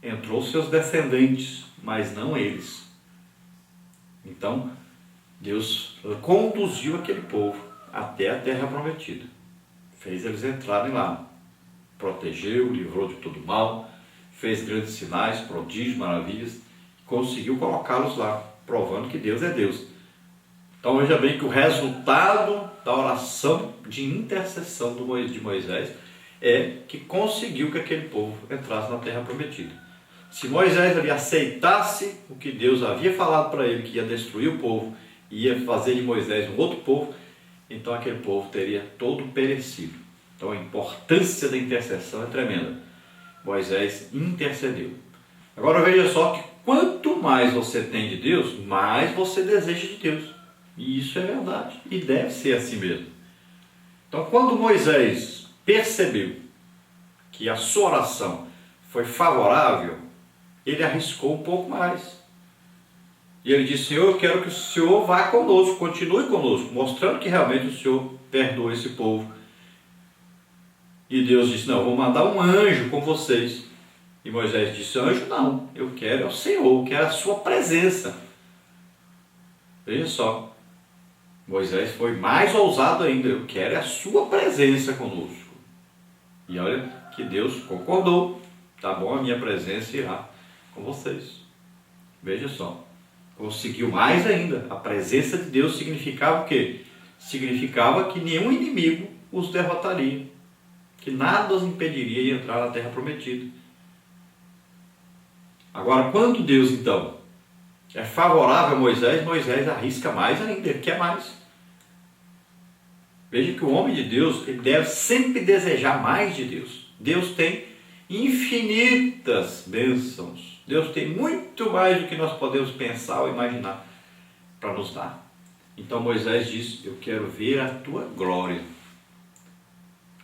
entrou seus descendentes, mas não eles. Então, Deus conduziu aquele povo até a terra prometida. Fez eles entrarem lá. Protegeu, livrou de todo mal, fez grandes sinais, prodígios, maravilhas, conseguiu colocá-los lá, provando que Deus é Deus. Então veja bem que o resultado da oração de intercessão de Moisés é que conseguiu que aquele povo entrasse na terra prometida. Se Moisés ali aceitasse o que Deus havia falado para ele, que ia destruir o povo, ia fazer de Moisés um outro povo, então aquele povo teria todo perecido. Então a importância da intercessão é tremenda. Moisés intercedeu. Agora veja só que quanto mais você tem de Deus, mais você deseja de Deus. E isso é verdade. E deve ser assim mesmo. Então quando Moisés percebeu que a sua oração foi favorável, ele arriscou um pouco mais. E ele disse: Senhor, eu quero que o Senhor vá conosco, continue conosco, mostrando que realmente o Senhor perdoa esse povo. E Deus disse: não, eu vou mandar um anjo com vocês. E Moisés disse: anjo não, eu quero o Senhor, eu quero a sua presença. Veja só, Moisés foi mais ousado ainda: eu quero a sua presença conosco. E olha que Deus concordou: tá bom, a minha presença irá com vocês. Veja só, conseguiu mais ainda. A presença de Deus significava o quê? Significava que nenhum inimigo os derrotaria, que nada os impediria de entrar na terra prometida. Agora, quando Deus então é favorável a Moisés, Moisés arrisca mais ainda, ele quer mais. Veja que o homem de Deus, ele deve sempre desejar mais de Deus. Deus tem infinitas bênçãos. Deus tem muito mais do que nós podemos pensar ou imaginar para nos dar. Então Moisés diz: eu quero ver a tua glória.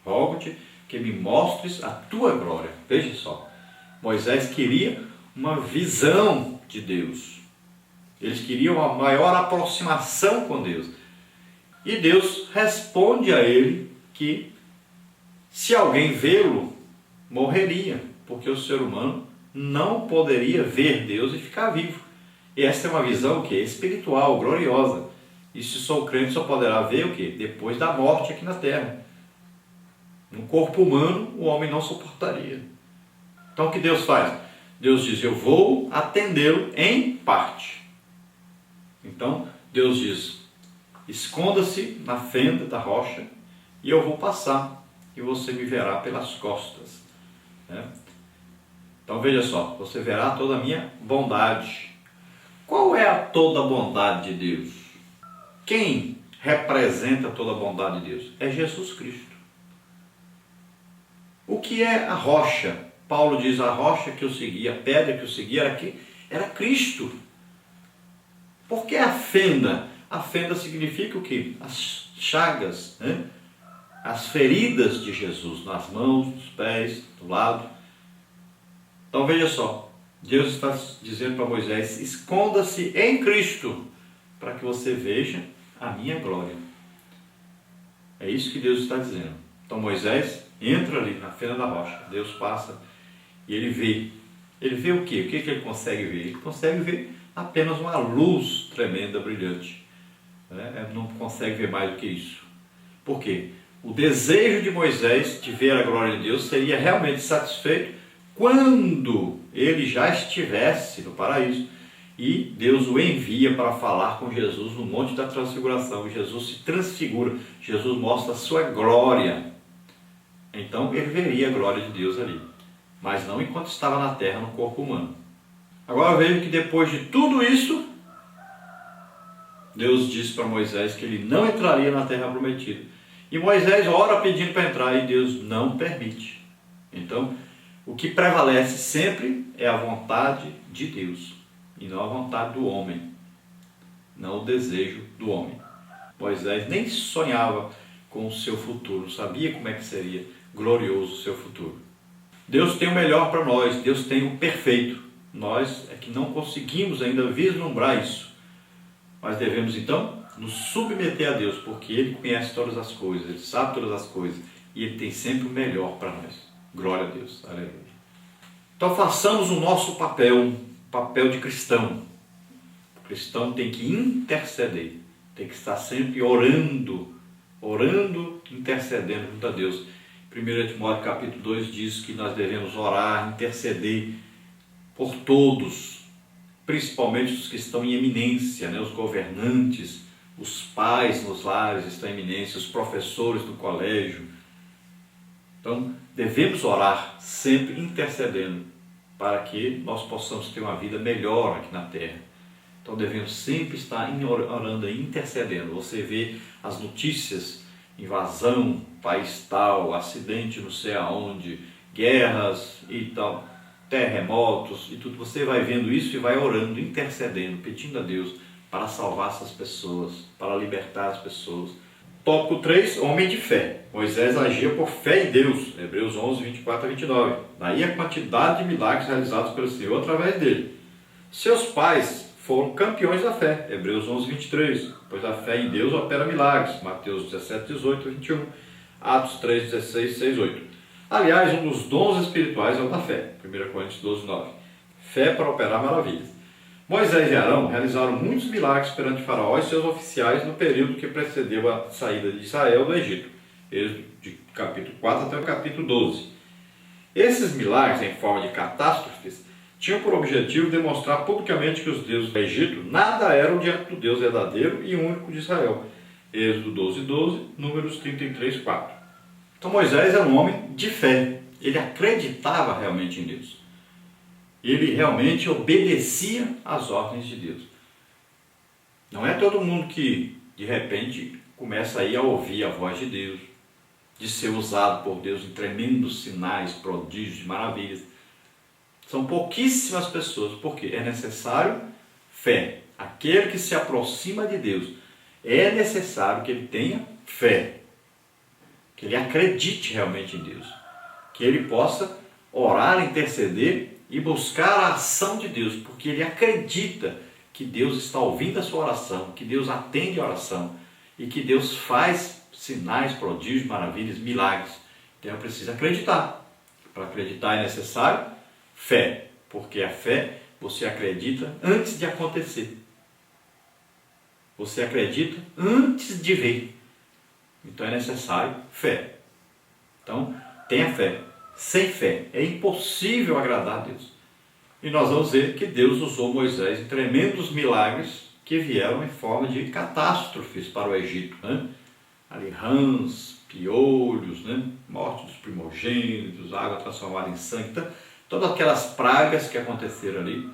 Rogo-te que me mostres a tua glória. Veja só, Moisés queria uma visão de Deus. Eles queriam uma maior aproximação com Deus. E Deus responde a ele que se alguém vê-lo, morreria, porque o ser humano não poderia ver Deus e ficar vivo. E essa é uma visão o quê? Espiritual, gloriosa. E se sou crente, só poderá ver o quê? Depois da morte aqui na terra. No corpo humano, o homem não suportaria. Então o que Deus faz? Deus diz: eu vou atendê-lo em parte. Então Deus diz: esconda-se na fenda da rocha e eu vou passar e você me verá pelas costas. Então veja só, você verá toda a minha bondade. Qual é a toda a bondade de Deus? Quem representa toda a bondade de Deus? É Jesus Cristo. O que é a rocha? Paulo diz: a rocha que eu segui, a pedra que eu segui era Cristo. Por que a fenda? A fenda significa o quê? As chagas, as feridas de Jesus, nas mãos, nos pés, do lado. Então veja só, Deus está dizendo para Moisés: esconda-se em Cristo, para que você veja a minha glória. É isso que Deus está dizendo. Então Moisés entra ali na fenda da rocha, Deus passa e ele vê. Ele vê o quê? O que ele consegue ver? Ele consegue ver apenas uma luz tremenda, brilhante. Ele não consegue ver mais do que isso. Por quê? O desejo de Moisés de ver a glória de Deus seria realmente satisfeito quando ele já estivesse no paraíso e Deus o envia para falar com Jesus no Monte da Transfiguração. Jesus se transfigura, Jesus mostra a sua glória. Então ele veria a glória de Deus ali, mas não enquanto estava na terra no corpo humano. Agora veja que depois de tudo isso, Deus disse para Moisés que ele não entraria na terra prometida. E Moisés ora pedindo para entrar e Deus não permite. Então, o que prevalece sempre é a vontade de Deus e não a vontade do homem, não o desejo do homem. Moisés nem sonhava com o seu futuro, sabia como é que seria glorioso o seu futuro. Deus tem o melhor para nós, Deus tem o perfeito. Nós é que não conseguimos ainda vislumbrar isso. Mas devemos então nos submeter a Deus, porque Ele conhece todas as coisas, Ele sabe todas as coisas e Ele tem sempre o melhor para nós. Glória a Deus. Aleluia. Então façamos o nosso papel de cristão. O cristão tem que interceder, tem que estar sempre orando, intercedendo junto a Deus. 1 Timóteo capítulo 2 diz que nós devemos orar, interceder por todos, principalmente os que estão em eminência, né? Os governantes, os pais nos lares estão em eminência, os professores do colégio. Então devemos orar sempre intercedendo para que nós possamos ter uma vida melhor aqui na terra. Então devemos sempre estar orando e intercedendo. Você vê as notícias, invasão, país tal, acidente não sei aonde, guerras e tal, terremotos e tudo. Você vai vendo isso e vai orando, intercedendo, pedindo a Deus para salvar essas pessoas, para libertar as pessoas. Tópico 3, homem de fé. Moisés agia por fé em Deus, Hebreus 11, 24 a 29. Daí a quantidade de milagres realizados pelo Senhor através dele. Seus pais foram campeões da fé, Hebreus 11, 23. Pois a fé em Deus opera milagres, Mateus 17, 18 a 21. Atos 3, 16, 6, 8. Aliás, um dos dons espirituais é o da fé, 1 Coríntios 12, 9. Fé para operar maravilhas. Moisés e Arão realizaram muitos milagres perante Faraó e seus oficiais no período que precedeu a saída de Israel do Egito, de capítulo 4 até o capítulo 12. Esses milagres, em forma de catástrofes, tinham por objetivo demonstrar publicamente que os deuses do Egito nada eram diante do Deus verdadeiro e único de Israel. Êxodo 12, 12, Números 33, 4. Então Moisés era um homem de fé, ele acreditava realmente em Deus. Ele realmente obedecia às ordens de Deus. Não é todo mundo que, de repente, começa aí a ouvir a voz de Deus, de ser usado por Deus em tremendos sinais, prodígios e maravilhas. São pouquíssimas pessoas, porque é necessário fé. Aquele que se aproxima de Deus, é necessário que ele tenha fé, que ele acredite realmente em Deus, que ele possa orar, interceder e buscar a ação de Deus, porque ele acredita que Deus está ouvindo a sua oração, que Deus atende a oração e que Deus faz sinais, prodígios, maravilhas, milagres. Então eu preciso acreditar. Para acreditar é necessário fé, porque a fé você acredita antes de acontecer. Você acredita antes de ver. Então é necessário fé. Então tenha fé. Sem fé é impossível agradar a Deus. E nós vamos ver que Deus usou Moisés em tremendos milagres que vieram em forma de catástrofes para o Egito, né? Ali rãs, piolhos, né? Morte dos primogênitos, água transformada em sangue. Então, todas aquelas pragas que aconteceram ali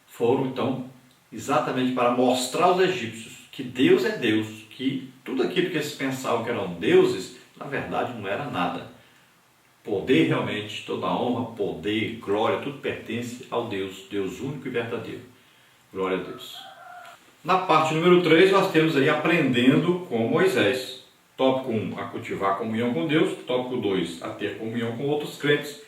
foram então exatamente para mostrar aos egípcios que Deus é Deus, que tudo aquilo que eles pensavam que eram deuses, na verdade não era nada. Poder realmente, toda honra, poder, glória, tudo pertence ao Deus, Deus único e verdadeiro. Glória a Deus. Na parte número 3, nós temos aí aprendendo com Moisés. Tópico 1, a cultivar a comunhão com Deus. Tópico 2, a ter comunhão com outros crentes.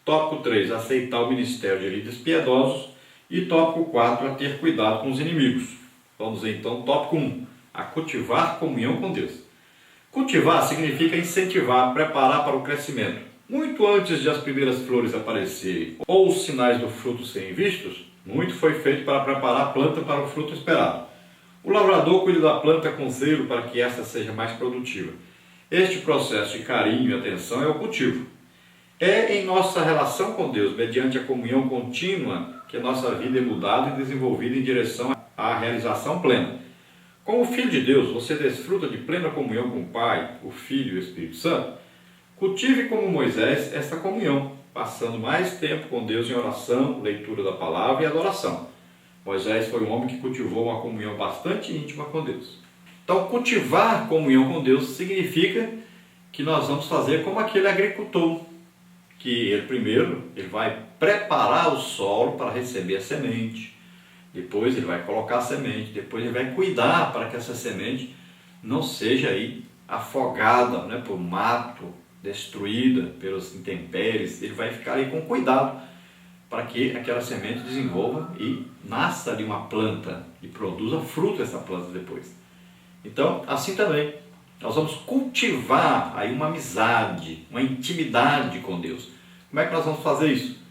Tópico 3, aceitar o ministério de líderes piedosos. E tópico 4, a ter cuidado com os inimigos. Vamos ver então, tópico 1, a cultivar comunhão com Deus. Cultivar significa incentivar, preparar para o crescimento. Muito antes de as primeiras flores aparecerem ou os sinais do fruto serem vistos, muito foi feito para preparar a planta para o fruto esperado. O lavrador cuida da planta com zelo para que esta seja mais produtiva. Este processo de carinho e atenção é o cultivo. É em nossa relação com Deus, mediante a comunhão contínua, que a nossa vida é mudada e desenvolvida em direção à realização plena. Como filho de Deus, você desfruta de plena comunhão com o Pai, o Filho e o Espírito Santo? Cultive como Moisés esta comunhão, passando mais tempo com Deus em oração, leitura da palavra e adoração. Moisés foi um homem que cultivou uma comunhão bastante íntima com Deus. Então, cultivar comunhão com Deus significa que nós vamos fazer como aquele agricultor, que ele vai preparar o solo para receber a semente, depois ele vai colocar a semente, depois ele vai cuidar para que essa semente não seja aí afogada, né, por mato, destruída pelos intempéries. Ele vai ficar aí com cuidado para que aquela semente desenvolva e nasça ali uma planta e produza fruto essa planta depois. Então, assim também, nós vamos cultivar aí uma amizade, uma intimidade com Deus. Como é que nós vamos fazer isso?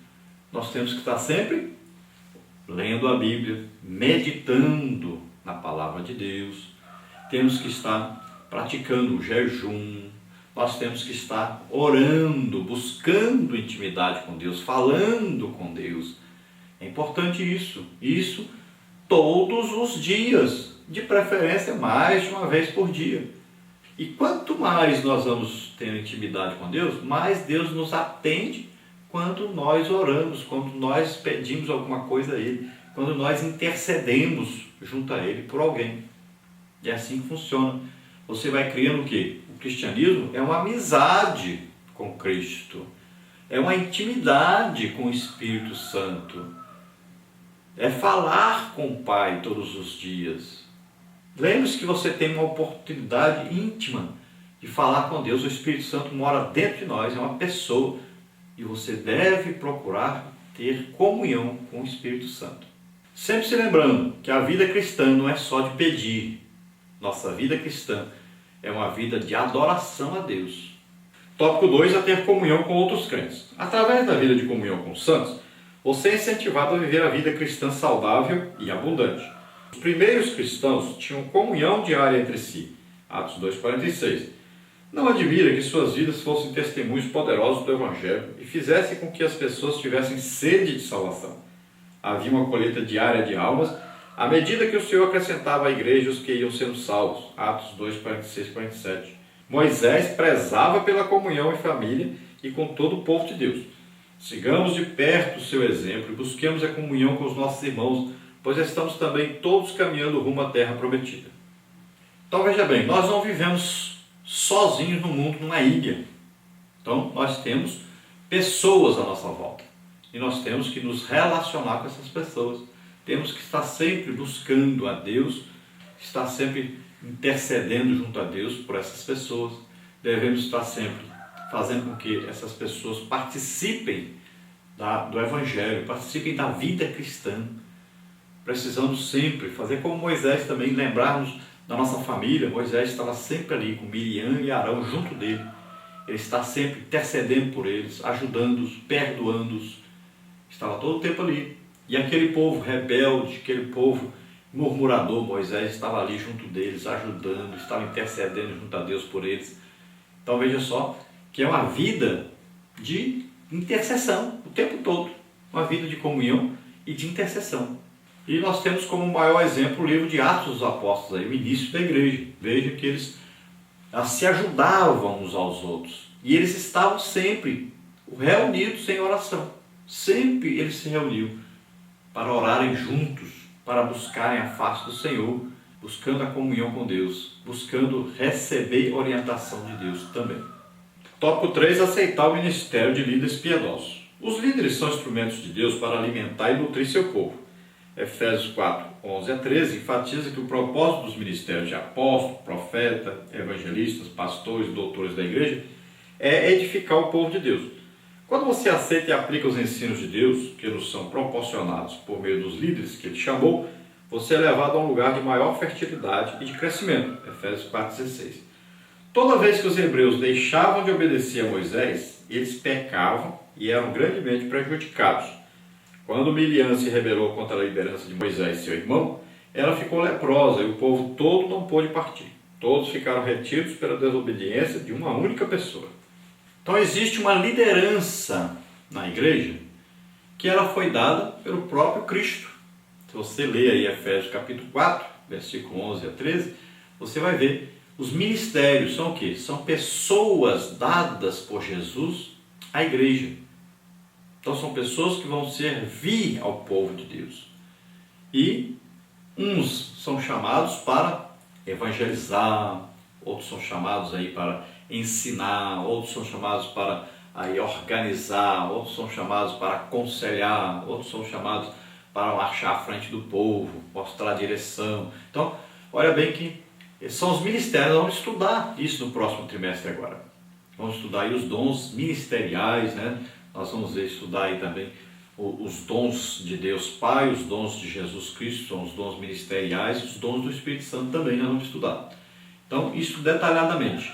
nós temos que estar sempre lendo a Bíblia, meditando na palavra de Deus, temos que estar praticando o jejum, nós temos que estar orando, buscando intimidade com Deus, falando com Deus. É importante isso todos os dias, de preferência mais de uma vez por dia. E quanto mais nós vamos ter intimidade com Deus, mais Deus nos atende quando nós oramos, quando nós pedimos alguma coisa a Ele, quando nós intercedemos junto a Ele por alguém. E é assim que funciona. Você vai criando o quê? O cristianismo é uma amizade com Cristo, é uma intimidade com o Espírito Santo, é falar com o Pai todos os dias. Lembre-se que você tem uma oportunidade íntima de falar com Deus. O Espírito Santo mora dentro de nós, é uma pessoa, e você deve procurar ter comunhão com o Espírito Santo. Sempre se lembrando que a vida cristã não é só de pedir. Nossa vida cristã é uma vida de adoração a Deus. Tópico 2 é ter comunhão com outros crentes. Através da vida de comunhão com os santos, você é incentivado a viver a vida cristã saudável e abundante. Os primeiros cristãos tinham comunhão diária entre si. Atos 2,46. Não admira que suas vidas fossem testemunhos poderosos do Evangelho e fizessem com que as pessoas tivessem sede de salvação. Havia uma colheita diária de almas, à medida que o Senhor acrescentava à igreja os que iam sendo salvos. Atos 2,46-47. Moisés prezava pela comunhão em família e com todo o povo de Deus. Sigamos de perto o seu exemplo e busquemos a comunhão com os nossos irmãos, pois estamos também todos caminhando rumo à terra prometida. Então veja bem, nós não vivemos sozinhos no mundo, numa ilha. Então nós temos pessoas à nossa volta e nós temos que nos relacionar com essas pessoas. Temos que estar sempre buscando a Deus, estar sempre intercedendo junto a Deus por essas pessoas. Devemos estar sempre fazendo com que essas pessoas participem do Evangelho, participem da vida cristã. Precisamos sempre fazer como Moisés também, lembrarmos da nossa família. Moisés estava sempre ali com Miriam e Arão junto dele. Ele está sempre intercedendo por eles, ajudando-os, perdoando-os. Estava todo o tempo ali. E aquele povo rebelde, aquele povo murmurador, Moisés estava ali junto deles, ajudando, estava intercedendo junto a Deus por eles. Então veja só que é uma vida de intercessão o tempo todo. Uma vida de comunhão e de intercessão. E nós temos como maior exemplo o livro de Atos dos Apóstolos, aí, o início da igreja. Veja que eles se ajudavam uns aos outros. E eles estavam sempre reunidos em oração. Sempre eles se reuniam para orarem juntos, para buscarem a face do Senhor, buscando a comunhão com Deus, buscando receber orientação de Deus também. Tópico 3, aceitar o ministério de líderes piedosos. Os líderes são instrumentos de Deus para alimentar e nutrir seu povo. Efésios 4, 11-13 enfatiza que o propósito dos ministérios de apóstolo, profeta, evangelistas, pastores e doutores da igreja é edificar o povo de Deus. Quando você aceita e aplica os ensinos de Deus, que nos são proporcionados por meio dos líderes que Ele chamou, você é levado a um lugar de maior fertilidade e de crescimento. Efésios 4,16. Toda vez que os hebreus deixavam de obedecer a Moisés, eles pecavam e eram grandemente prejudicados. Quando Miriam se rebelou contra a liderança de Moisés, seu irmão, ela ficou leprosa e o povo todo não pôde partir. Todos ficaram retidos pela desobediência de uma única pessoa. Então existe uma liderança na igreja que ela foi dada pelo próprio Cristo. Se você ler aí Efésios capítulo 4, versículo 11-13, você vai ver. Os ministérios são o quê? São pessoas dadas por Jesus à igreja. Então são pessoas que vão servir ao povo de Deus. E uns são chamados para evangelizar, outros são chamados aí para ensinar, outros são chamados para aí organizar, outros são chamados para aconselhar, outros são chamados para marchar à frente do povo, mostrar a direção. Então, olha bem que são os ministérios. Vamos estudar isso no próximo trimestre agora. Vamos estudar aí os dons ministeriais, né? Nós vamos estudar aí também os dons de Deus Pai, os dons de Jesus Cristo, são os dons ministeriais, os dons do Espírito Santo também nós vamos estudar. Então, isso detalhadamente.